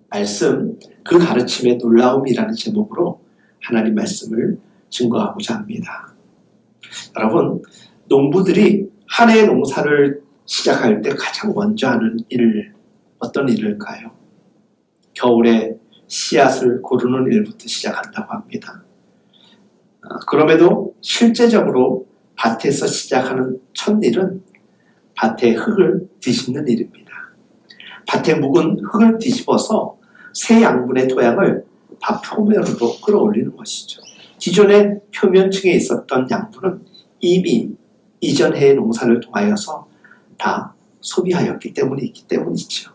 말씀, 그 가르침의 놀라움이라는 제목으로 하나님 말씀을 증거하고자 합니다. 여러분, 농부들이 한 해의 농사를 시작할 때 가장 먼저 하는 일, 어떤 일일까요? 겨울에 씨앗을 고르는 일부터 시작한다고 합니다. 그럼에도 실제적으로 밭에서 시작하는 첫 일은 밭의 흙을 뒤집는 일입니다. 밭에 묵은 흙을 뒤집어서 새 양분의 토양을 밭 표면으로 끌어올리는 것이죠. 기존의 표면층에 있었던 양분은 이미 이전 해의 농사를 통하여서 다 소비하였기 때문이죠.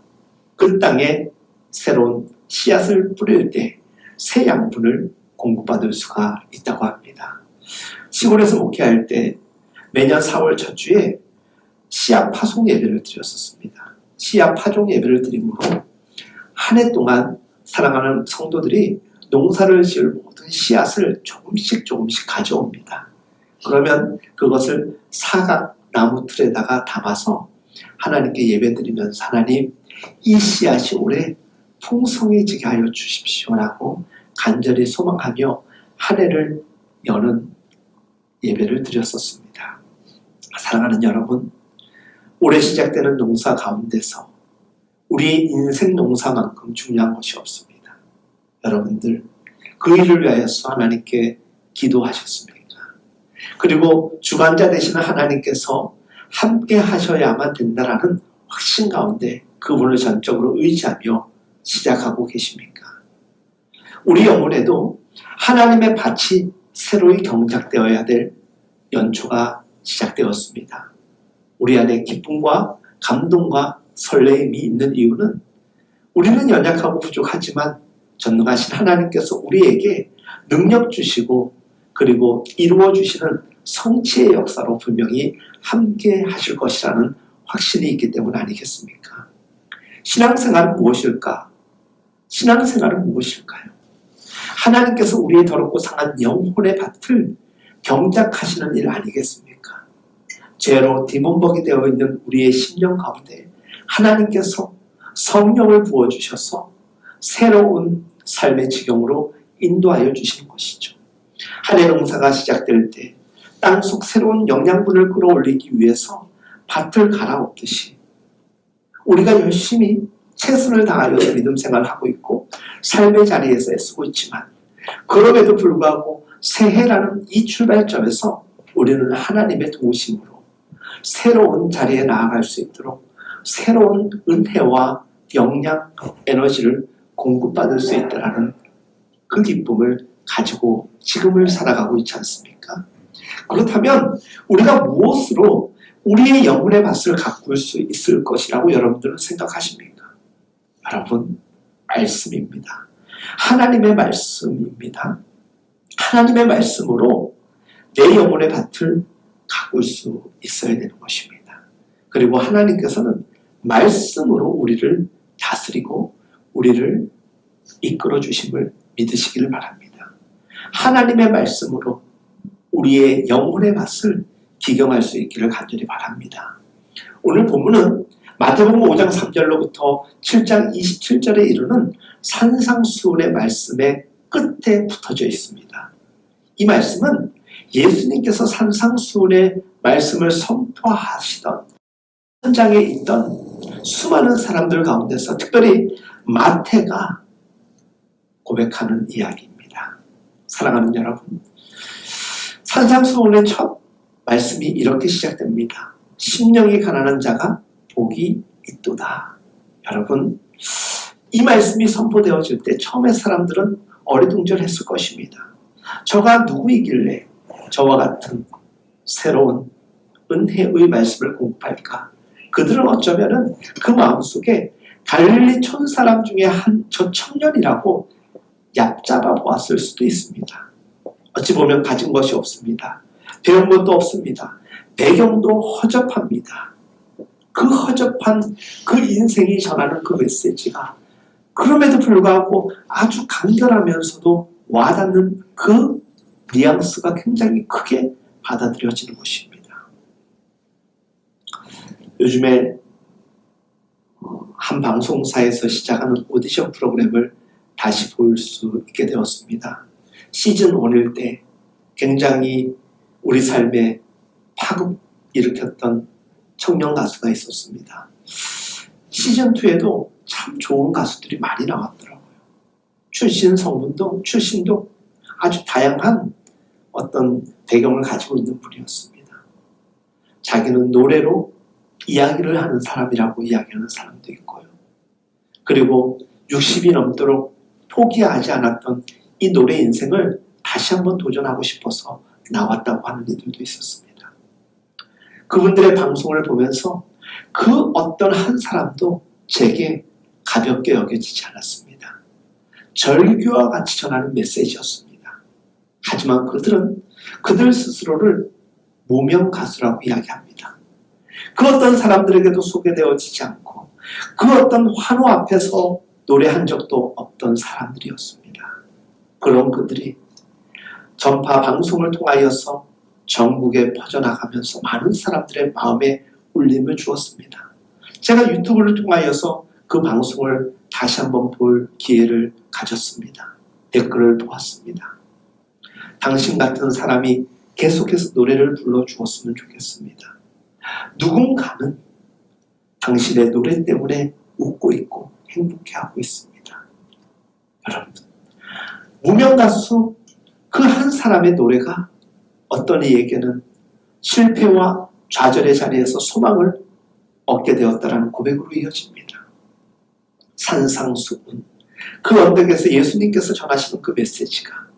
그 땅에 새로운 씨앗을 뿌릴 때 새 양분을 공급받을 수가 있다고 합니다. 시골에서 목회할 때 매년 4월 첫 주에 씨앗 파송 예배를 드렸었습니다. 씨앗 파종 예배를 드림으로 한 해 동안 사랑하는 성도들이 농사를 지을 모든 씨앗을 조금씩 가져옵니다. 그러면 그것을 사각 나무 틀에다가 담아서 하나님께 예배드리면서 하나님, 이 씨앗이 올해 풍성해지게 하여 주십시오라고 간절히 소망하며 한 해를 여는 예배를 드렸었습니다. 사랑하는 여러분, 올해 시작되는 농사 가운데서 우리 인생 농사만큼 중요한 것이 없습니다. 여러분들, 그 일을 위하여서 하나님께 기도하셨습니까? 그리고 주관자 되시는 하나님께서 함께 하셔야만 된다라는 확신 가운데 그분을 전적으로 의지하며 시작하고 계십니까? 우리 영혼에도 하나님의 밭이 새로이 경작되어야 될 연초가 시작되었습니다. 우리 안에 기쁨과 감동과 설레임이 있는 이유는 우리는 연약하고 부족하지만 전능하신 하나님께서 우리에게 능력 주시고 그리고 이루어 주시는 성취의 역사로 분명히 함께 하실 것이라는 확신이 있기 때문 아니겠습니까? 신앙생활은 무엇일까? 신앙생활은 무엇일까요? 하나님께서 우리의 더럽고 상한 영혼의 밭을 경작하시는 일 아니겠습니까? 죄로 디몬벅이 되어 있는 우리의 심령 가운데 하나님께서 성령을 부어주셔서 새로운 삶의 지경으로 인도하여 주시는 것이죠. 한 해 농사가 시작될 때 땅속 새로운 영양분을 끌어올리기 위해서 밭을 갈아엎듯이 우리가 열심히 최선을 다하여서 믿음 생활을 하고 있고 삶의 자리에서 애쓰고 있지만 그럼에도 불구하고 새해라는 이 출발점에서 우리는 하나님의 도우심으로 새로운 자리에 나아갈 수 있도록 새로운 은혜와 영양, 에너지를 공급받을 수 있다는 그 기쁨을 가지고 지금을 살아가고 있지 않습니까? 그렇다면 우리가 무엇으로 우리의 영혼의 밭을 가꿀 수 있을 것이라고 여러분들은 생각하십니까? 여러분, 말씀입니다. 하나님의 말씀입니다. 하나님의 말씀으로 내 영혼의 밭을 가꿀 수 있어야 되는 것입니다. 그리고 하나님께서는 말씀으로 우리를 다스리고 우리를 이끌어 주심을 믿으시기를 바랍니다. 하나님의 말씀으로 우리의 영혼의 밭을 기경할 수 있기를 간절히 바랍니다. 오늘 본문은 마태복음 5장 3절로부터 7장 27절에 이르는 산상수훈의 말씀의 끝에 붙어져 있습니다. 이 말씀은 예수님께서 산상수훈의 말씀을 선포하시던 현장에 있던 수많은 사람들 가운데서 특별히 마태가 고백하는 이야기입니다. 사랑하는 여러분, 산상수훈의 첫 말씀이 이렇게 시작됩니다. 심령이 가난한 자가 복이 있도다. 여러분, 이 말씀이 선포되어질 때 처음에 사람들은 어리둥절했을 것입니다. 저가 누구이길래 저와 같은 새로운 은혜의 말씀을 공급할까? 그들은 어쩌면은 그 마음속에 갈릴리 촌 사람 중에 저 청년이라고 얕잡아 보았을 수도 있습니다. 어찌 보면 가진 것이 없습니다. 배운 것도 없습니다. 배경도 허접합니다. 그 허접한 그 인생이 전하는 그 메시지가 그럼에도 불구하고 아주 간결하면서도 와닿는 그 뉘앙스가 굉장히 크게 받아들여지는 것입니다. 요즘에 한 방송사에서 시작하는 오디션 프로그램을 다시 볼 수 있게 되었습니다. 시즌 1일 때 굉장히 우리 삶에 파급 일으켰던 청년 가수가 있었습니다. 시즌 2에도 참 좋은 가수들이 많이 나왔더라고요. 출신도 아주 다양한 어떤 배경을 가지고 있는 분이었습니다. 자기는 노래로 이야기를 하는 사람이라고 이야기하는 사람도 있고요. 그리고 60이 넘도록 포기하지 않았던 이 노래 인생을 다시 한번 도전하고 싶어서 나왔다고 하는 이들도 있었습니다. 그분들의 방송을 보면서 그 어떤 한 사람도 제게 가볍게 여겨지지 않았습니다. 절규와 같이 전하는 메시지였습니다. 하지만 그들은 그들 스스로를 무명 가수라고 이야기합니다. 그 어떤 사람들에게도 소개되어지지 않고 그 어떤 환호 앞에서 노래한 적도 없던 사람들이었습니다. 그런 그들이 전파 방송을 통하여서 전국에 퍼져나가면서 많은 사람들의 마음에 울림을 주었습니다. 제가 유튜브를 통하여서 그 방송을 다시 한번 볼 기회를 가졌습니다. 댓글을 보았습니다. 당신 같은 사람이 계속해서 노래를 불러주었으면 좋겠습니다. 누군가는 당신의 노래 때문에 웃고 있고 행복해하고 있습니다. 여러분, 무명 가수 그 한 사람의 노래가 어떤 이에게는 실패와 좌절의 자리에서 소망을 얻게 되었다라는 고백으로 이어집니다. 산상수훈, 그 언덕에서 예수님께서 전하시는 그 메시지가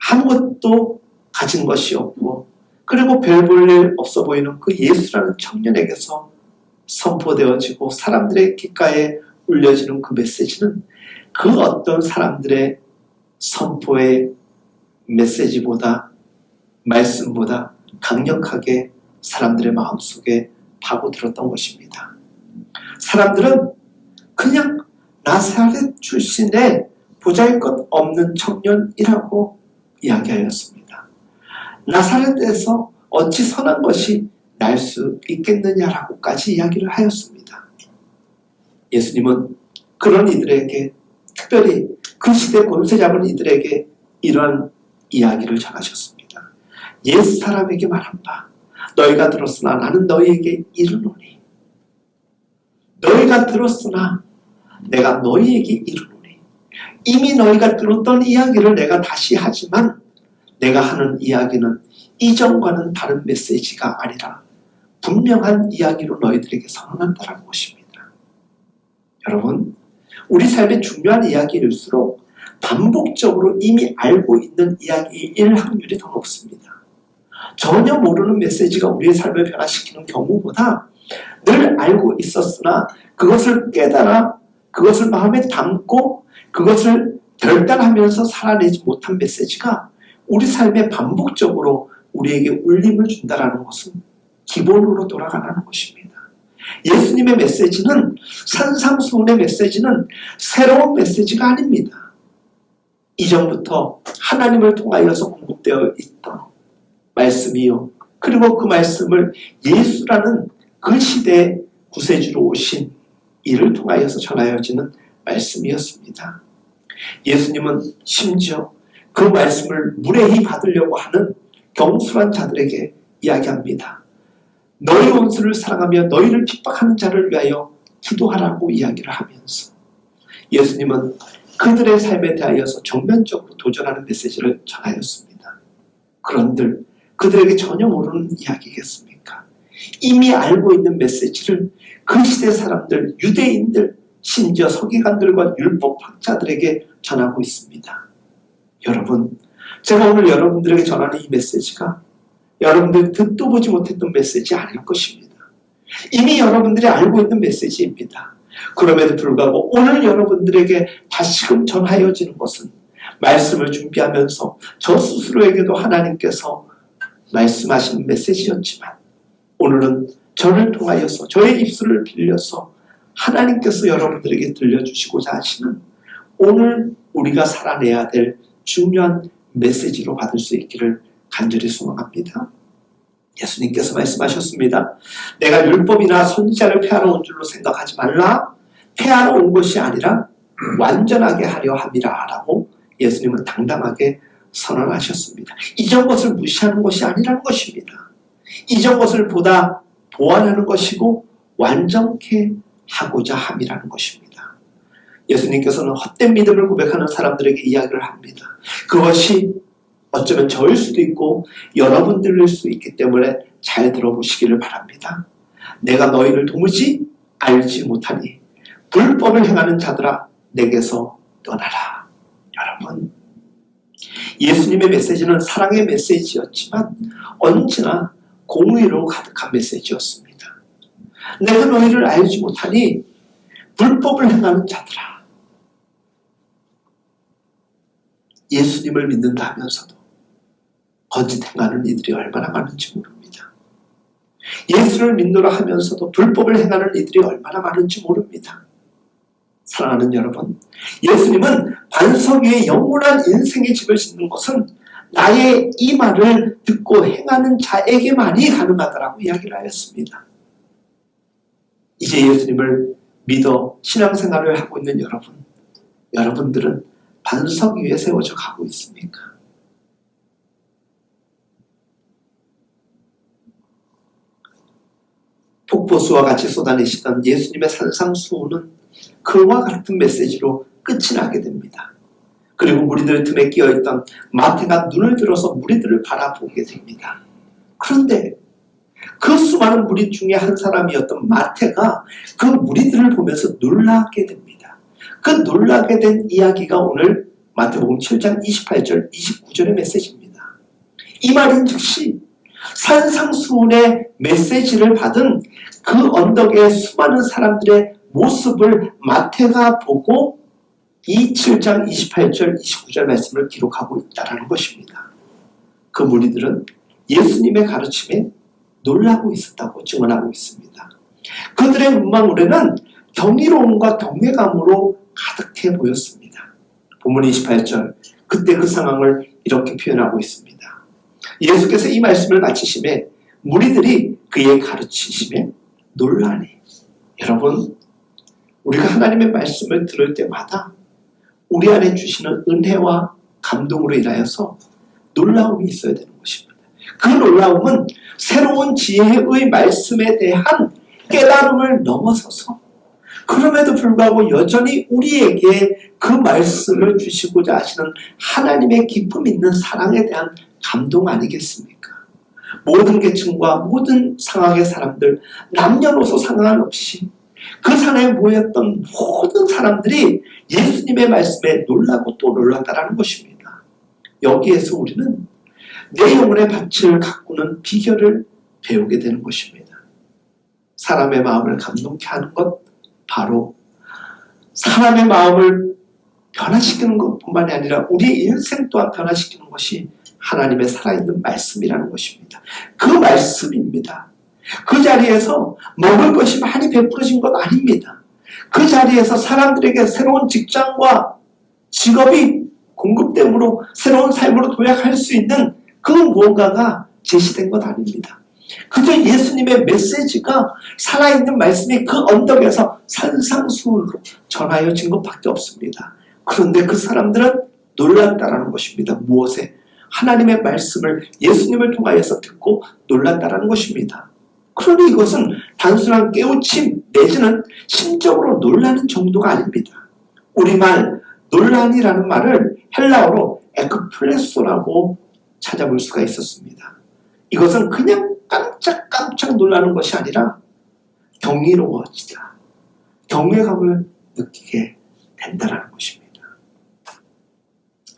아무것도 가진 것이 없고 그리고 별 볼 일 없어 보이는 그 예수라는 청년에게서 선포되어지고 사람들의 귓가에 울려지는 그 메시지는 그 어떤 사람들의 선포의 메시지보다 말씀보다 강력하게 사람들의 마음속에 파고들었던 것입니다. 사람들은 그냥 나사렛 출신의 보잘것 없는 청년이라고 이야기하였습니다. 나사렛에서 어찌 선한 것이 날 수 있겠느냐라고까지 이야기를 하였습니다. 예수님은 그런 이들에게, 특별히 그 시대 권세 잡은 이들에게 이러한 이야기를 전하셨습니다. 옛 사람에게 말한 바 너희가 들었으나 나는 너희에게 이르노니, 너희가 들었으나 내가 너희에게 이르노니, 이미 너희가 들었던 이야기를 내가 다시 하지만 내가 하는 이야기는 이전과는 다른 메시지가 아니라 분명한 이야기로 너희들에게 선언한다라는 것입니다. 여러분, 우리 삶의 중요한 이야기일수록 반복적으로 이미 알고 있는 이야기일 확률이 더 높습니다. 전혀 모르는 메시지가 우리의 삶을 변화시키는 경우보다 늘 알고 있었으나 그것을 깨달아 그것을 마음에 담고 그것을 결단하면서 살아내지 못한 메시지가 우리 삶에 반복적으로 우리에게 울림을 준다는 것은 기본으로 돌아가는 것입니다. 예수님의 메시지는, 산상수훈의 메시지는 새로운 메시지가 아닙니다. 이전부터 하나님을 통하여서 공급되어 있던 말씀이요, 그리고 그 말씀을 예수라는 그 시대의 구세주로 오신 이를 통하여서 전하여지는 말씀이었습니다. 예수님은 심지어 그 말씀을 무례히 받으려고 하는 경솔한 자들에게 이야기합니다. 너희 원수를 사랑하며 너희를 핍박하는 자를 위하여 기도하라고 이야기를 하면서 예수님은 그들의 삶에 대하여서 정면적으로 도전하는 메시지를 전하였습니다. 그런들 그들에게 전혀 모르는 이야기겠습니까? 이미 알고 있는 메시지를 그 시대 사람들, 유대인들, 심지어 서기관들과 율법학자들에게 전하고 있습니다. 여러분, 제가 오늘 여러분들에게 전하는 이 메시지가 여러분들 듣도 보지 못했던 메시지 아닐 것입니다. 이미 여러분들이 알고 있는 메시지입니다. 그럼에도 불구하고 오늘 여러분들에게 다시금 전하여지는 것은 말씀을 준비하면서 저 스스로에게도 하나님께서 말씀하신 메시지였지만 오늘은 저를 통하여서 저의 입술을 빌려서 하나님께서 여러분들에게 들려주시고자 하시는 오늘 우리가 살아내야 될 중요한 메시지로 받을 수 있기를 간절히 소망합니다. 예수님께서 말씀하셨습니다. 내가 율법이나 선지자를 폐하러 온 줄로 생각하지 말라. 폐하러 온 것이 아니라 완전하게 하려 함이라 라고 예수님은 당당하게 선언하셨습니다. 이전 것을 무시하는 것이 아니라는 것입니다. 이전 것을 보다 보완하는 것이고 완전케 하고자 함이라는 것입니다. 예수님께서는 헛된 믿음을 고백하는 사람들에게 이야기를 합니다. 그것이 어쩌면 저일 수도 있고 여러분들일 수 있기 때문에 잘 들어보시기를 바랍니다. 내가 너희를 도무지 알지 못하니 불법을 행하는 자들아 내게서 떠나라. 여러분, 예수님의 메시지는 사랑의 메시지였지만 언제나 공의로 가득한 메시지였습니다. 내가 너희를 알지 못하니 불법을 행하는 자들아. 예수님을 믿는다 하면서도 거짓 행하는 이들이 얼마나 많은지 모릅니다. 예수를 믿노라 하면서도 불법을 행하는 이들이 얼마나 많은지 모릅니다. 사랑하는 여러분, 예수님은 반석 위에 영원한 인생의 집을 짓는 것은 나의 이 말을 듣고 행하는 자에게만이 가능하다라고 이야기를 하였습니다. 이제 예수님을 믿어 신앙생활을 하고 있는 여러분들은 반석 위에 세워져 가고 있습니까? 폭포수와 같이 쏟아내시던 예수님의 산상수훈은 그와 같은 메시지로 끝이 나게 됩니다. 그리고 무리들 틈에 끼어있던 마태가 눈을 들어서 무리들을 바라보게 됩니다. 그런데 그 수많은 무리 중에 한 사람이었던 마태가 그 무리들을 보면서 놀라게 됩니다. 그 놀라게 된 이야기가 오늘 마태복음 7장 28절 29절의 메시지입니다. 이 말인 즉시 산상수훈의 메시지를 받은 그 언덕의 수많은 사람들의 모습을 마태가 보고 이 7장 28절 29절 말씀을 기록하고 있다는 것입니다. 그 무리들은 예수님의 가르침에 놀라고 있었다고 증언하고 있습니다. 그들의 눈망울에는 경이로움과 경외감으로 가득해 보였습니다. 본문 28절, 그때 그 상황을 이렇게 표현하고 있습니다. 예수께서 이 말씀을 마치심에 무리들이 그의 가르치심에 놀라니. 여러분, 우리가 하나님의 말씀을 들을 때마다 우리 안에 주시는 은혜와 감동으로 인하여서 놀라움이 있어야 되는 것입니다. 그 놀라움은 새로운 지혜의 말씀에 대한 깨달음을 넘어서서 그럼에도 불구하고 여전히 우리에게 그 말씀을 주시고자 하시는 하나님의 기품 있는 사랑에 대한 감동 아니겠습니까? 모든 계층과 모든 상황의 사람들, 남녀노소 상관없이 그 산에 모였던 모든 사람들이 예수님의 말씀에 놀라고 또 놀랐다라는 것입니다. 여기에서 우리는 내 영혼의 밭을 가꾸는 비결을 배우게 되는 것입니다. 사람의 마음을 감동케 하는 것, 바로 사람의 마음을 변화시키는 것뿐만이 아니라 우리의 인생 또한 변화시키는 것이 하나님의 살아있는 말씀이라는 것입니다. 그 말씀입니다. 그 자리에서 먹을 것이 많이 베풀어진 것 아닙니다. 그 자리에서 사람들에게 새로운 직장과 직업이 공급됨으로 새로운 삶으로 도약할 수 있는 그 무언가가 제시된 것 아닙니다. 그저 예수님의 메시지가 살아있는 말씀이 그 언덕에서 산상수훈으로 전하여진 것밖에 없습니다. 그런데 그 사람들은 놀랐다라는 것입니다. 무엇에? 하나님의 말씀을 예수님을 통하여서 듣고 놀랐다라는 것입니다. 그러니 이것은 단순한 깨우침 내지는 심적으로 놀라는 정도가 아닙니다. 우리말 논란이라는 말을 헬라어로 에크플레소라고 찾아볼 수가 있었습니다. 이것은 그냥 깜짝 놀라는 것이 아니라 경이로워지다, 경외감을 느끼게 된다는 것입니다.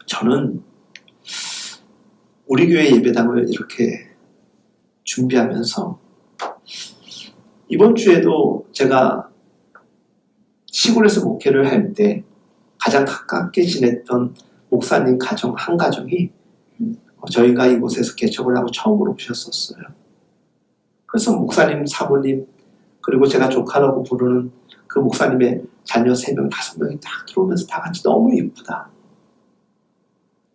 저는 우리 교회 예배당을 이렇게 준비하면서 이번 주에도 제가 시골에서 목회를 할 때 가장 가깝게 지냈던 목사님 가정 한 가정이 저희가 이곳에서 개척을 하고 처음으로 오셨었어요. 그래서 목사님, 사모님, 그리고 제가 조카라고 부르는 그 목사님의 자녀 3명, 5명이 딱 들어오면서 다 같이 너무 이쁘다.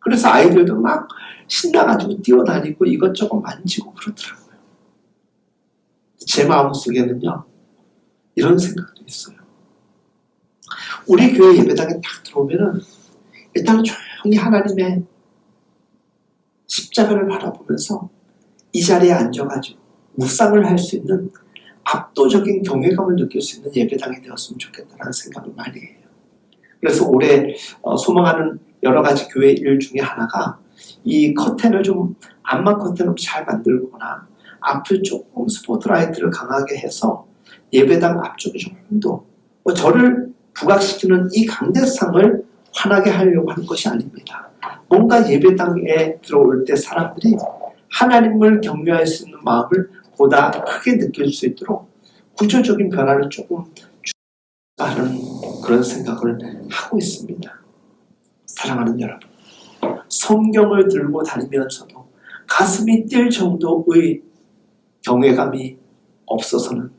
그래서 아이들도 막 신나가지고 뛰어다니고 이것저것 만지고 그러더라고요. 제 마음속에는요, 이런 생각도 있어요. 우리 교회 예배당에 딱 들어오면은 일단 조용히 하나님의 십자가를 바라보면서 이 자리에 앉아가지고 묵상을 할 수 있는 압도적인 경외감을 느낄 수 있는 예배당이 되었으면 좋겠다는 생각을 많이 해요. 그래서 올해 소망하는 여러 가지 교회 일 중에 하나가 이 커튼을 좀 암막 커튼을 잘 만들거나 앞을 조금 스포트라이트를 강하게 해서 예배당 앞쪽에 좀 더 저를 부각시키는 이 강대상을 환하게 하려고 하는 것이 아닙니다. 뭔가 예배당에 들어올 때 사람들이 하나님을 경외할 수 있는 마음을 보다 크게 느낄 수 있도록 구조적인 변화를 조금 주는 그런 생각을 하고 있습니다. 사랑하는 여러분, 성경을 들고 다니면서도 가슴이 뛸 정도의 경외감이 없어서는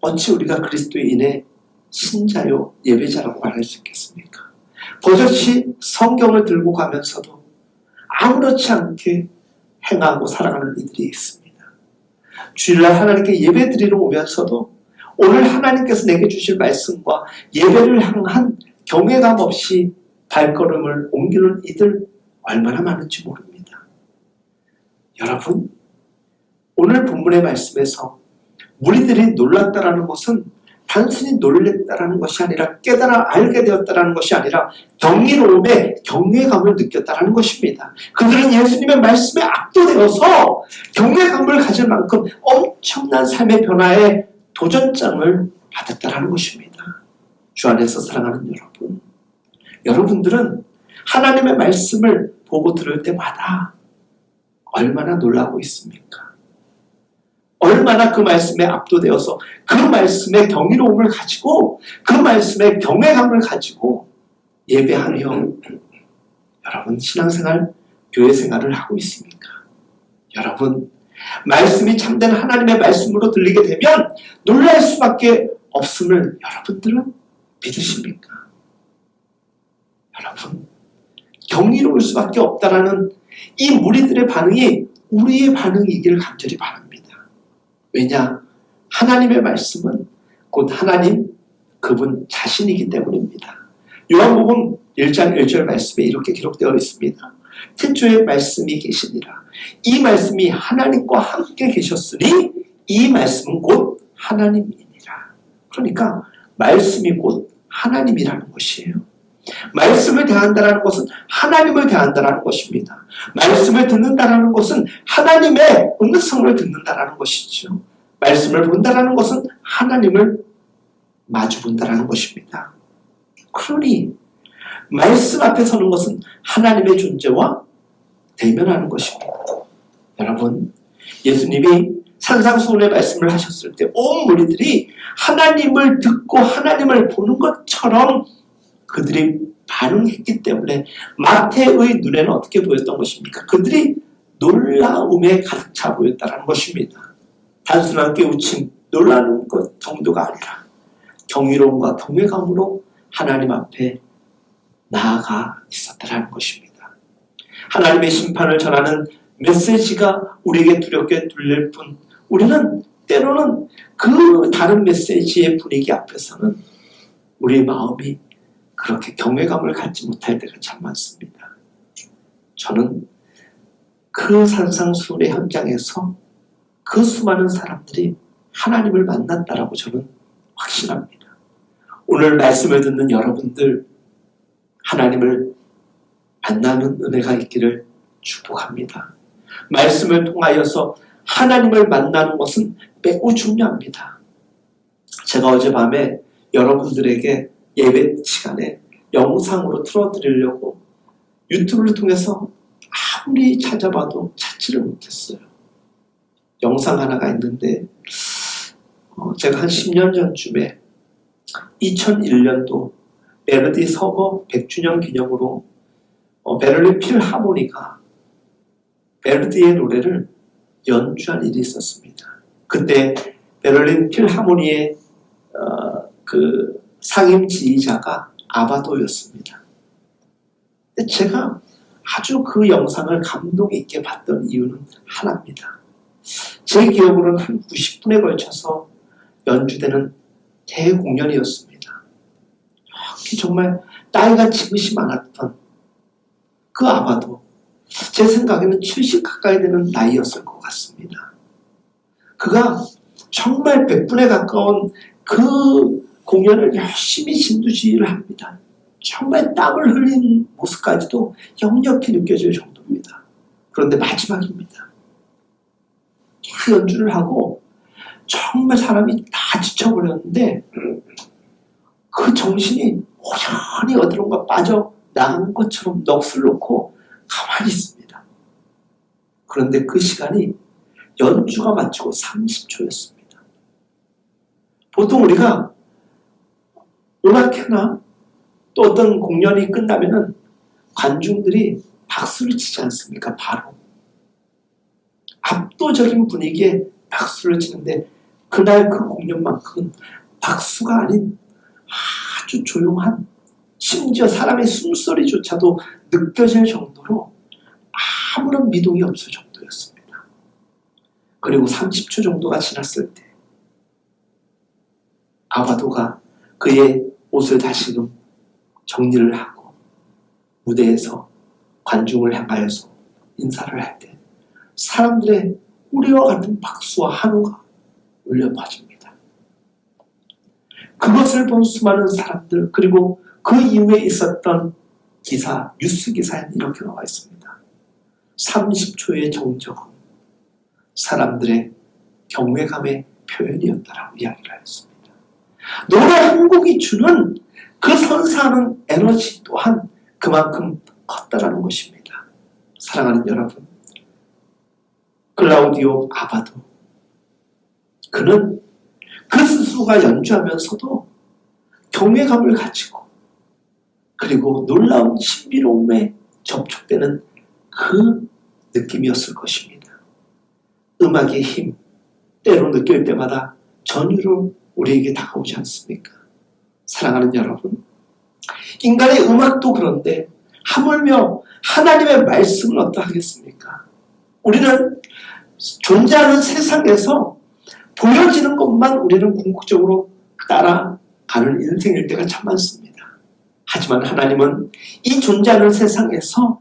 어찌 우리가 그리스도인의 신자요 예배자라고 말할 수 있겠습니까? 버젓이 성경을 들고 가면서도 아무렇지 않게 행하고 살아가는 이들이 있습니다. 주일날 하나님께 예배 드리러 오면서도 오늘 하나님께서 내게 주실 말씀과 예배를 향한 경외감 없이 발걸음을 옮기는 이들 얼마나 많은지 모릅니다. 여러분, 오늘 본문의 말씀에서 무리들이 놀랐다라는 것은 단순히 놀랬다라는 것이 아니라 깨달아 알게 되었다라는 것이 아니라 경이로움에 경외감을 느꼈다라는 것입니다. 그들은 예수님의 말씀에 압도되어서 경외감을 가질 만큼 엄청난 삶의 변화에 도전장을 받았다라는 것입니다. 주 안에서 사랑하는 여러분, 여러분들은 하나님의 말씀을 보고 들을 때마다 얼마나 놀라고 있습니까? 얼마나 그 말씀에 압도되어서 그 말씀의 경이로움을 가지고 그 말씀의 경외감을 가지고 예배하며 여러분 신앙생활, 교회생활을 하고 있습니까? 여러분, 말씀이 참된 하나님의 말씀으로 들리게 되면 놀랄 수밖에 없음을 여러분들은 믿으십니까? 여러분, 경이로울 수밖에 없다라는 이 무리들의 반응이 우리의 반응이기를 간절히 바랍니다. 왜냐? 하나님의 말씀은 곧 하나님 그분 자신이기 때문입니다. 요한복음 1장 1절 말씀에 이렇게 기록되어 있습니다. 태초에 말씀이 계시니라. 이 말씀이 하나님과 함께 계셨으니 이 말씀은 곧 하나님이니라. 그러니까 말씀이 곧 하나님이라는 것이에요. 말씀을 대한다는 것은 하나님을 대한다는 것입니다. 말씀을 듣는다는 것은 하나님의 음성을 듣는다는 것이죠. 말씀을 본다는 것은 하나님을 마주본다는 것입니다. 그러니 말씀 앞에 서는 것은 하나님의 존재와 대면하는 것입니다. 여러분, 예수님이 산상수훈의 말씀을 하셨을 때 온 무리들이 하나님을 듣고 하나님을 보는 것처럼 그들이 반응했기 때문에 마태의 눈에는 어떻게 보였던 것입니까? 그들이 놀라움에 가득 차 보였다는 것입니다. 단순한 깨우침, 놀라는 것 정도가 아니라 경이로움과 경외감으로 하나님 앞에 나아가 있었다는 것입니다. 하나님의 심판을 전하는 메시지가 우리에게 두렵게 들릴 뿐 우리는 때로는 그 다른 메시지의 분위기 앞에서는 우리의 마음이 그렇게 경외감을 갖지 못할 때가 참 많습니다. 저는 그 산상수훈의 현장에서 그 수많은 사람들이 하나님을 만났다라고 저는 확신합니다. 오늘 말씀을 듣는 여러분들 하나님을 만나는 은혜가 있기를 축복합니다. 말씀을 통하여서 하나님을 만나는 것은 매우 중요합니다. 제가 어젯밤에 여러분들에게 예배 시간에 영상으로 틀어드리려고 유튜브를 통해서 아무리 찾아봐도 찾지를 못했어요. 영상 하나가 있는데 제가 한 10년 전쯤에 2001년도 베르디 서거 100주년 기념으로 베를린 필하모니가 베르디의 노래를 연주한 일이 있었습니다. 그때 베를린 필하모니의 그 상임 지휘자가 아바도였습니다. 제가 아주 그 영상을 감동 있게 봤던 이유는 하나입니다. 제 기억으로는 한 90분에 걸쳐서 연주되는 대공연이었습니다. 정말 나이가 지긋이 많았던 그 아마도 제 생각에는 70 가까이 되는 나이였을 것 같습니다. 그가 정말 100분에 가까운 그 공연을 열심히 진두지휘를 합니다. 정말 땀을 흘린 모습까지도 역력히 느껴질 정도입니다. 그런데 마지막입니다. 다 연주를 하고 정말 사람이 다 지쳐버렸는데 그 정신이 호연히 어디론가 빠져나간 것처럼 넋을 놓고 가만히 있습니다. 그런데 그 시간이 연주가 마치고 30초였습니다. 보통 우리가 음악회나 또 어떤 공연이 끝나면은 관중들이 박수를 치지 않습니까? 바로. 압도적인 분위기에 박수를 치는데 그날 그 공연만큼은 박수가 아닌 아주 조용한, 심지어 사람의 숨소리조차도 느껴질 정도로 아무런 미동이 없을 정도였습니다. 그리고 30초 정도가 지났을 때 아바도가 그의 옷을 다시금 정리를 하고 무대에서 관중을 향하여서 인사를 할 때 사람들의 우리와 같은 박수와 한우가 울려 퍼집니다. 그것을 본 수많은 사람들, 그리고 그 이후에 있었던 기사, 뉴스 기사에는 이렇게 나와 있습니다. 30초의 정적은 사람들의 경외감의 표현이었다라고 이야기를 하였습니다. 노래 한 곡이 주는 그 선사하는 에너지 또한 그만큼 컸다라는 것입니다. 사랑하는 여러분, 클라우디오 아바도, 그는 그 스스로가 연주하면서도 경외감을 가지고 그리고 놀라운 신비로움에 접촉되는 그 느낌이었을 것입니다. 음악의 힘, 때로 느낄 때마다 전율로 우리에게 다가오지 않습니까? 사랑하는 여러분, 인간의 음악도 그런데 하물며 하나님의 말씀은 어떠하겠습니까? 우리는 존재하는 세상에서 보여지는 것만 우리는 궁극적으로 따라가는 인생일 때가 참 많습니다. 하지만 하나님은 이 존재하는 세상에서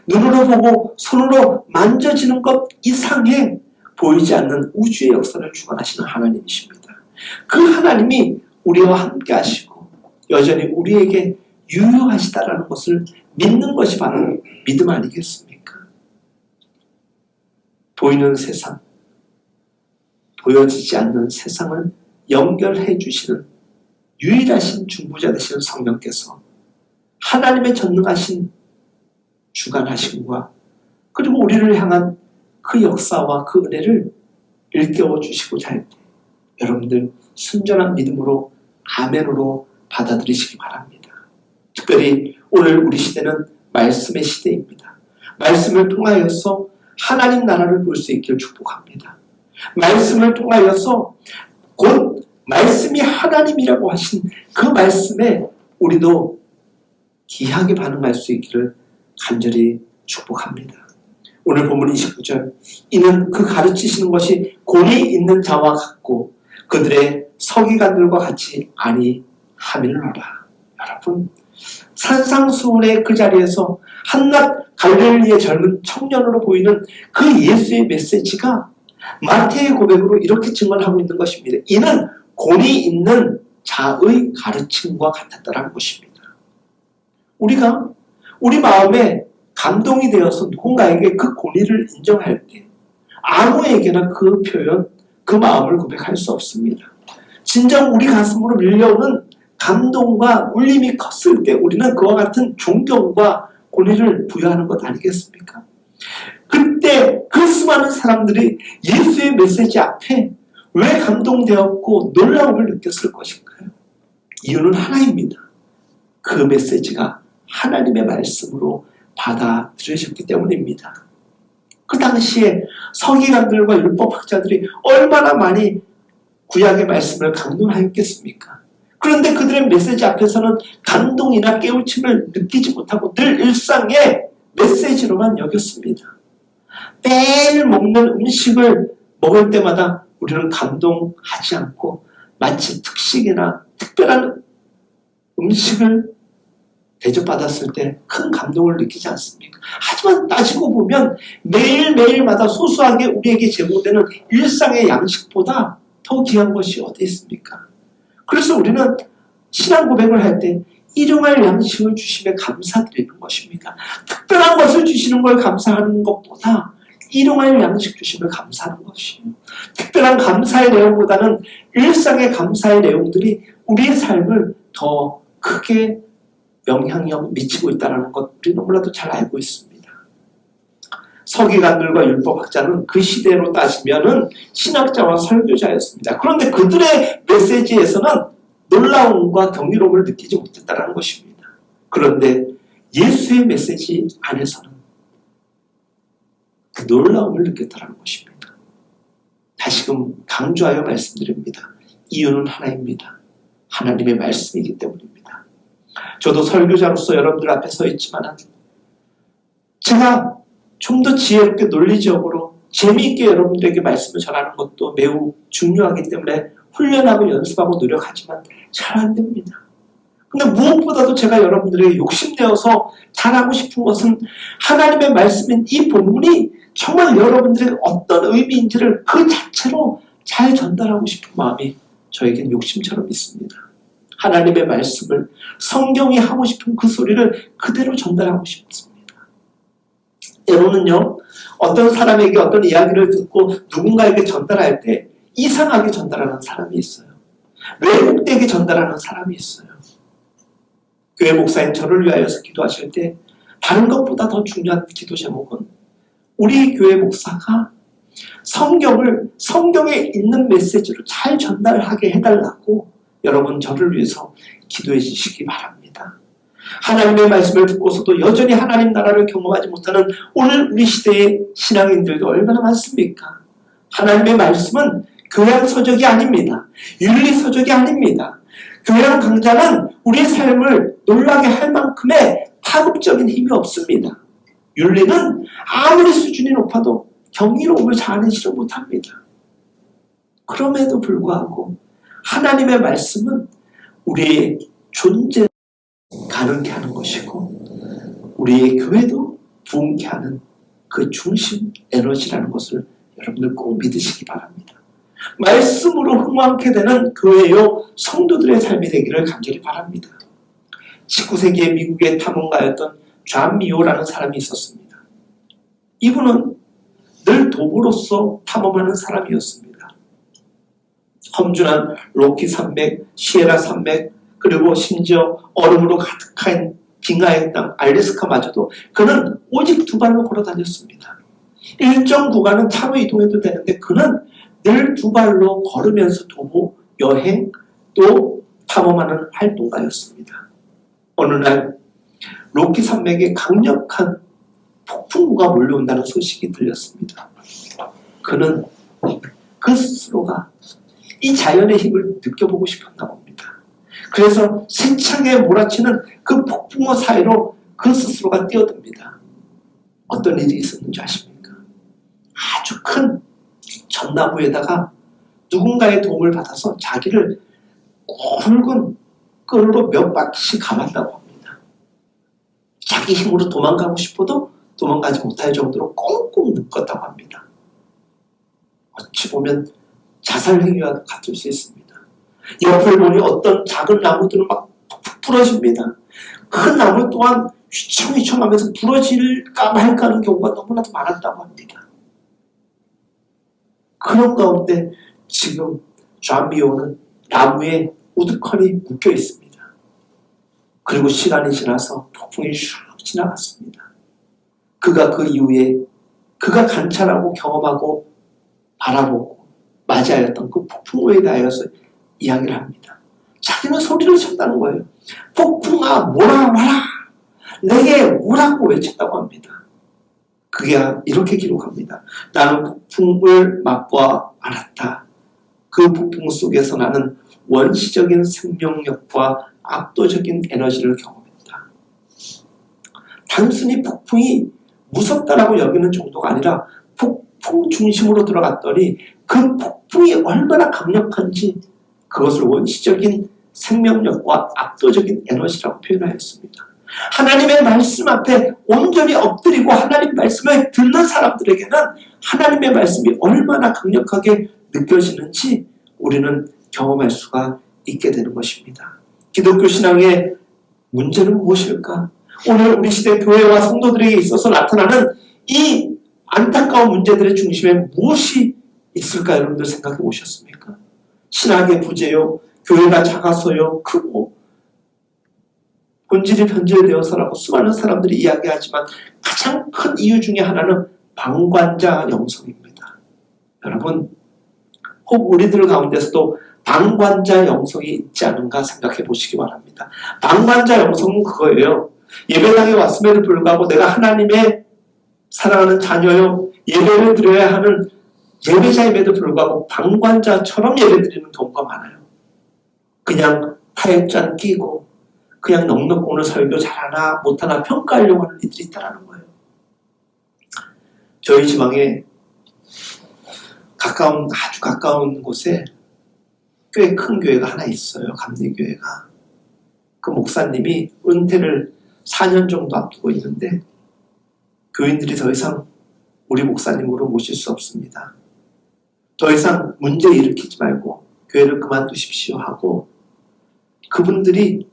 눈으로 보고 손으로 만져지는 것 이상의 보이지 않는 우주의 역사를 주관하시는 하나님이십니다. 그 하나님이 우리와 함께 하시고 여전히 우리에게 유효하시다라는 것을 믿는 것이 바로 믿음 아니겠습니까? 보이는 세상, 보여지지 않는 세상을 연결해 주시는 유일하신 중보자 되시는 성령께서 하나님의 전능하신 주관하심과 그리고 우리를 향한 그 역사와 그 은혜를 일깨워 주시고자 할 때 여러분들 순전한 믿음으로 아멘으로 받아들이시기 바랍니다. 특별히 오늘 우리 시대는 말씀의 시대입니다. 말씀을 통하여서 하나님 나라를 볼 수 있기를 축복합니다. 말씀을 통하여서 곧 말씀이 하나님이라고 하신 그 말씀에 우리도 귀하게 반응할 수 있기를 간절히 축복합니다. 오늘 본문 29절, 이는 그 가르치시는 것이 권위 있는 자와 같고 그들의 서기관들과 같이 아니함이니라. 여러분, 산상수훈의 그 자리에서 한낱 갈릴리의 젊은 청년으로 보이는 그 예수의 메시지가 마태의 고백으로 이렇게 증언하고 있는 것입니다. 이는 권위 있는 자의 가르침과 같았다는 것입니다. 우리가 우리 마음에 감동이 되어서 누군가에게 그 권위를 인정할 때 아무에게나 그 표현, 그 마음을 고백할 수 없습니다. 진정 우리 가슴으로 밀려오는 감동과 울림이 컸을 때 우리는 그와 같은 존경과 권위를 부여하는 것 아니겠습니까? 그때 그 수많은 사람들이 예수의 메시지 앞에 왜 감동되었고 놀라움을 느꼈을 것인가요? 이유는 하나입니다. 그 메시지가 하나님의 말씀으로 받아들여졌기 때문입니다. 그 당시에 서기관들과 율법학자들이 얼마나 많이 구약의 말씀을 강론하였겠습니까? 그런데 그들의 메시지 앞에서는 감동이나 깨우침을 느끼지 못하고 늘 일상의 메시지로만 여겼습니다. 매일 먹는 음식을 먹을 때마다 우리는 감동하지 않고 마치 특식이나 특별한 음식을 대접받았을 때 큰 감동을 느끼지 않습니까? 하지만 따지고 보면 매일매일마다 소소하게 우리에게 제공되는 일상의 양식보다 더 귀한 것이 어디 있습니까? 그래서 우리는 신앙 고백을 할 때 일용할 양식을 주심에 감사드리는 것입니다. 특별한 것을 주시는 걸 감사하는 것보다 일용할 양식 주심을 감사하는 것이에요. 특별한 감사의 내용보다는 일상의 감사의 내용들이 우리의 삶을 더 크게 영향력 미치고 있다는 것 우리 너무나도 잘 알고 있습니다. 서기관들과 율법학자는 그 시대로 따지면은 신학자와 설교자였습니다. 그런데 그들의 메시지에서는 놀라움과 경이로움을 느끼지 못했다는 것입니다. 그런데 예수의 메시지 안에서는 그 놀라움을 느꼈다는 것입니다. 다시금 강조하여 말씀드립니다. 이유는 하나입니다. 하나님의 말씀이기 때문입니다. 저도 설교자로서 여러분들 앞에 서 있지만 제가 좀 더 지혜롭게 논리적으로 재미있게 여러분들에게 말씀을 전하는 것도 매우 중요하기 때문에 훈련하고 연습하고 노력하지만 잘 안 됩니다. 근데 무엇보다도 제가 여러분들에게 욕심내어서 잘하고 싶은 것은 하나님의 말씀인 이 본문이 정말 여러분들에게 어떤 의미인지를 그 자체로 잘 전달하고 싶은 마음이 저에겐 욕심처럼 있습니다. 하나님의 말씀을 성경이 하고 싶은 그 소리를 그대로 전달하고 싶습니다. 때로는요, 어떤 사람에게 어떤 이야기를 듣고 누군가에게 전달할 때 이상하게 전달하는 사람이 있어요. 왜곡되게 전달하는 사람이 있어요. 교회 목사님 저를 위하여서 기도하실 때 다른 것보다 더 중요한 기도 제목은 우리 교회 목사가 성경을 성경에 있는 메시지로 잘 전달하게 해달라고 여러분 저를 위해서 기도해 주시기 바랍니다. 하나님의 말씀을 듣고서도 여전히 하나님 나라를 경험하지 못하는 오늘 우리 시대의 신앙인들도 얼마나 많습니까? 하나님의 말씀은 교양 서적이 아닙니다. 윤리 서적이 아닙니다. 교양 강좌는 우리의 삶을 놀라게 할 만큼의 파급적인 힘이 없습니다. 윤리는 아무리 수준이 높아도 경이로움을 자아내지를 못합니다. 그럼에도 불구하고 하나님의 말씀은 우리의 존재 가능케 하는 것이고 우리의 교회도 부흥케 하는 그 중심 에너지라는 것을 여러분들 꼭 믿으시기 바랍니다. 말씀으로 흥왕케 되는 교회요 성도들의 삶이 되기를 간절히 바랍니다. 19세기에 미국의 탐험가였던 존 미오라는 사람이 있었습니다. 이분은 늘 도구로서 탐험하는 사람이었습니다. 험준한 로키 산맥, 시에라 산맥, 그리고 심지어 얼음으로 가득한 빙하의 땅 알래스카마저도 그는 오직 두 발로 걸어 다녔습니다. 일정 구간은 차로 이동해도 되는데 그는 늘 두 발로 걸으면서 도보, 여행, 또 탐험하는 활동가였습니다. 어느 날 로키 산맥에 강력한 폭풍우가 몰려온다는 소식이 들렸습니다. 그는 그 스스로가 이 자연의 힘을 느껴보고 싶었나 봅니다. 그래서 세차게 몰아치는 그 폭풍우 사이로 그 스스로가 뛰어듭니다. 어떤 일이 있었는지 아십니까? 아주 큰 전나무에다가 누군가의 도움을 받아서 자기를 굵은 끈으로 몇 바퀴씩 감았다고 합니다. 자기 힘으로 도망가고 싶어도 도망가지 못할 정도로 꽁꽁 묶었다고 합니다. 어찌 보면 자살 행위와도 같을 수 있습니다. 옆을 보니 어떤 작은 나무들은 막 푹푹 부러집니다. 큰 나무 또한 휘청휘청하면서 부러질까 말까 하는 경우가 너무나도 많았다고 합니다. 그런 가운데 지금 존 미오는 나무에 우두커니 묶여 있습니다. 그리고 시간이 지나서 폭풍이 슉 지나갔습니다. 그가 그 이후에 그가 관찰하고 경험하고 바라보고 맞이하였던 그 폭풍우에 대하여서 이야기를 합니다. 자기는 소리를 쳤다는 거예요. 폭풍아 뭐라 와라 내게 오라고 외쳤다고 합니다. 그게 이렇게 기록합니다. 나는 폭풍을 맛보아 알았다. 그 폭풍 속에서 나는 원시적인 생명력과 압도적인 에너지를 경험했다. 단순히 폭풍이 무섭다라고 여기는 정도가 아니라 폭풍 중심으로 들어갔더니 그 폭풍이 얼마나 강력한지 그것을 원시적인 생명력과 압도적인 에너지라고 표현하였습니다. 하나님의 말씀 앞에 온전히 엎드리고 하나님 말씀을 듣는 사람들에게는 하나님의 말씀이 얼마나 강력하게 느껴지는지 우리는 경험할 수가 있게 되는 것입니다. 기독교 신앙의 문제는 무엇일까? 오늘 우리 시대 교회와 성도들에게 있어서 나타나는 이 안타까운 문제들의 중심에 무엇이 있을까? 여러분들 생각해 보셨습니까? 신학의 부재요, 교회가 작아서요, 크고 본질이 변질되어서라고 수많은 사람들이 이야기하지만 가장 큰 이유 중에 하나는 방관자 영성입니다. 여러분, 혹 우리들 가운데서도 방관자 영성이 있지 않은가 생각해 보시기 바랍니다. 방관자 영성은 그거예요. 예배당에 왔음에도 불구하고 내가 하나님의 사랑하는 자녀요, 예배를 드려야 하는 예배자임에도 불구하고 방관자처럼 예배드리는 경우가 많아요. 그냥 타액잔 끼고 그냥 넉넉히 오늘 설교 잘하나 못하나 평가하려고 하는 이들이 있다는 거예요. 저희 지방에 아주 가까운 곳에 꽤 큰 교회가 하나 있어요. 감리교회가. 그 목사님이 은퇴를 4년 정도 앞두고 있는데 교인들이 더 이상 우리 목사님으로 모실 수 없습니다. 더 이상 문제 일으키지 말고 교회를 그만두십시오 하고 그분들이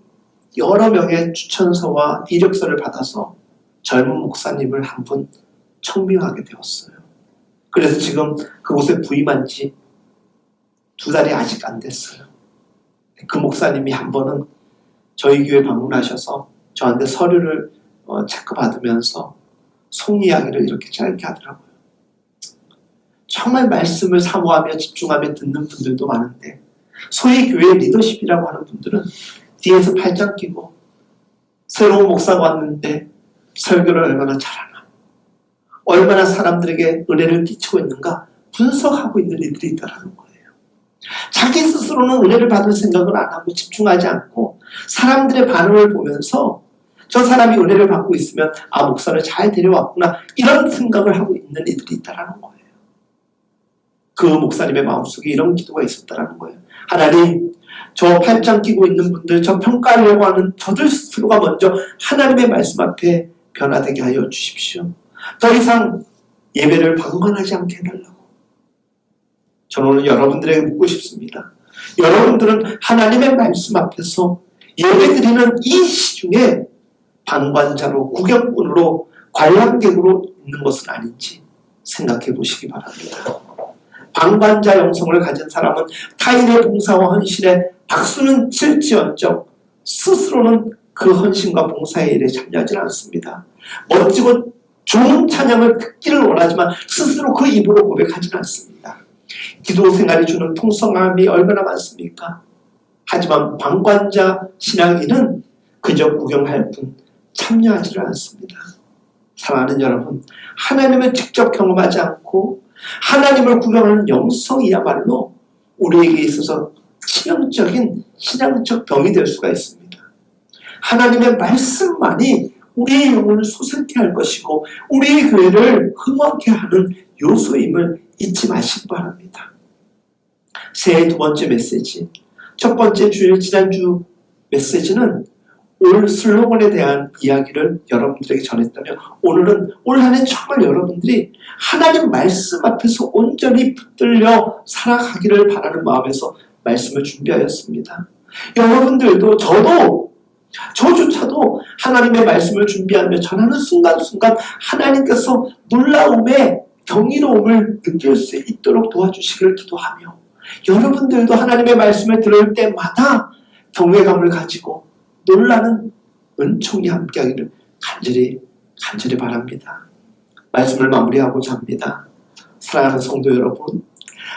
여러 명의 추천서와 이력서를 받아서 젊은 목사님을 한 분 청빙하게 되었어요. 그래서 지금 그곳에 부임한 지 2달이 아직 안 됐어요. 그 목사님이 한 번은 저희 교회 방문하셔서 저한테 서류를 체크받으면서 속 이야기를 이렇게 짧게 하더라고요. 정말 말씀을 사모하며 집중하며 듣는 분들도 많은데 소위 교회 리더십이라고 하는 분들은 뒤에서 팔짱 끼고 새로운 목사가 왔는데 설교를 얼마나 잘하나, 얼마나 사람들에게 은혜를 끼치고 있는가 분석하고 있는 이들이 있다는 거예요. 자기 스스로는 은혜를 받을 생각을 안 하고 집중하지 않고 사람들의 반응을 보면서 저 사람이 은혜를 받고 있으면 목사를 잘 데려왔구나 이런 생각을 하고 있는 이들이 있다는 거예요. 그 목사님의 마음속에 이런 기도가 있었다는 거예요. 하나님, 저 팔짱 끼고 있는 분들, 저 평가하려고 하는 저들 스스로가 먼저 하나님의 말씀 앞에 변화되게 하여 주십시오. 더 이상 예배를 방관하지 않게 해달라고. 저는 오늘 여러분들에게 묻고 싶습니다. 여러분들은 하나님의 말씀 앞에서 예배드리는 이 시중에 방관자로, 구경꾼으로, 관람객으로 있는 것은 아닌지 생각해 보시기 바랍니다. 방관자 영성을 가진 사람은 타인의 봉사와 헌신에 박수는 칠지언정 스스로는 그 헌신과 봉사의 일에 참여하지 않습니다. 멋지고 좋은 찬양을 듣기를 원하지만 스스로 그 입으로 고백하지는 않습니다. 기도 생활이 주는 통성함이 얼마나 많습니까? 하지만 방관자 신앙인은 그저 구경할 뿐 참여하지를 않습니다. 사랑하는 여러분, 하나님을 직접 경험하지 않고 하나님을 구경하는 영성이야말로 우리에게 있어서 치명적인 신앙적 병이 될 수가 있습니다. 하나님의 말씀만이 우리의 영혼을 소생케 할 것이고 우리의 교회를 흥왕케 하는 요소임을 잊지 마시기 바랍니다. 새해 2번째 메시지, 첫 번째 주일 지난주 메시지는 올 슬로건에 대한 이야기를 여러분들에게 전했다면 오늘은 올 한 해 정말 여러분들이 하나님 말씀 앞에서 온전히 붙들려 살아가기를 바라는 마음에서 말씀을 준비하였습니다. 여러분들도 저조차도 하나님의 말씀을 준비하며 전하는 순간순간 하나님께서 놀라움에 경이로움을 느낄 수 있도록 도와주시기를 기도하며 여러분들도 하나님의 말씀을 들을 때마다 경외감을 가지고 놀라는 은총이 함께하기를 간절히 바랍니다. 말씀을 마무리하고자 합니다. 사랑하는 성도 여러분,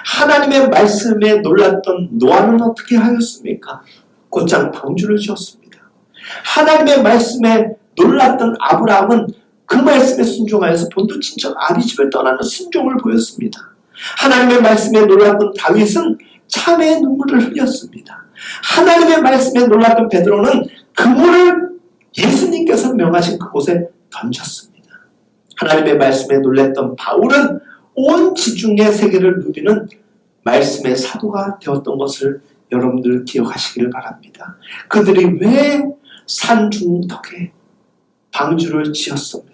하나님의 말씀에 놀랐던 노아는 어떻게 하였습니까? 곧장 방주를 지었습니다. 하나님의 말씀에 놀랐던 아브라함은 그 말씀에 순종하여서 본토 친척 아비집을 떠나는 순종을 보였습니다. 하나님의 말씀에 놀랐던 다윗은 참회의 눈물을 흘렸습니다. 하나님의 말씀에 놀랐던 베드로는 그물을 예수님께서 명하신 그곳에 던졌습니다. 하나님의 말씀에 놀랐던 바울은 온 지중해 세계를 누비는 말씀의 사도가 되었던 것을 여러분들 기억하시길 바랍니다. 그들이 왜 산중턱에 방주를 지었으며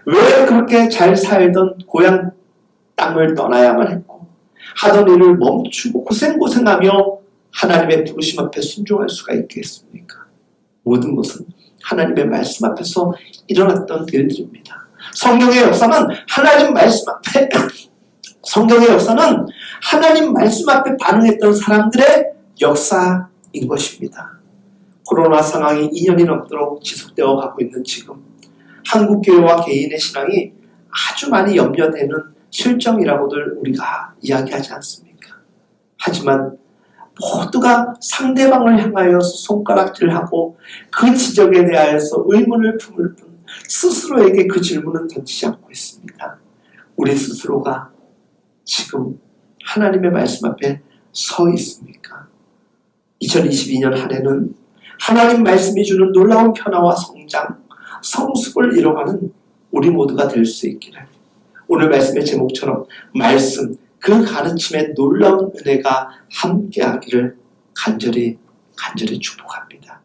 왜 그렇게 잘 살던 고향 땅을 떠나야만 했고 하던 일을 멈추고 고생하며 하나님의 부르심 앞에 순종할 수가 있겠습니까? 모든 것은 하나님의 말씀 앞에서 일어났던 일들입니다. 성경의 역사는 하나님 말씀 앞에 성경의 역사는 하나님 말씀 앞에 반응했던 사람들의 역사인 것입니다. 코로나 상황이 2년이 넘도록 지속되어 가고 있는 지금 한국교회와 개인의 신앙이 아주 많이 염려되는 실정이라고들 우리가 이야기하지 않습니까? 하지만 모두가 상대방을 향하여 손가락질하고 그 지적에 대하여서 의문을 품을 뿐 스스로에게 그 질문은 던지지 않고 있습니다. 우리 스스로가 지금 하나님의 말씀 앞에 서 있습니까? 2022년 한 해는 하나님 말씀이 주는 놀라운 변화와 성장, 성숙을 이뤄가는 우리 모두가 될 수 있기를 오늘 말씀의 제목처럼 말씀, 그 가르침의 놀라운 은혜가 함께하기를 간절히 축복합니다.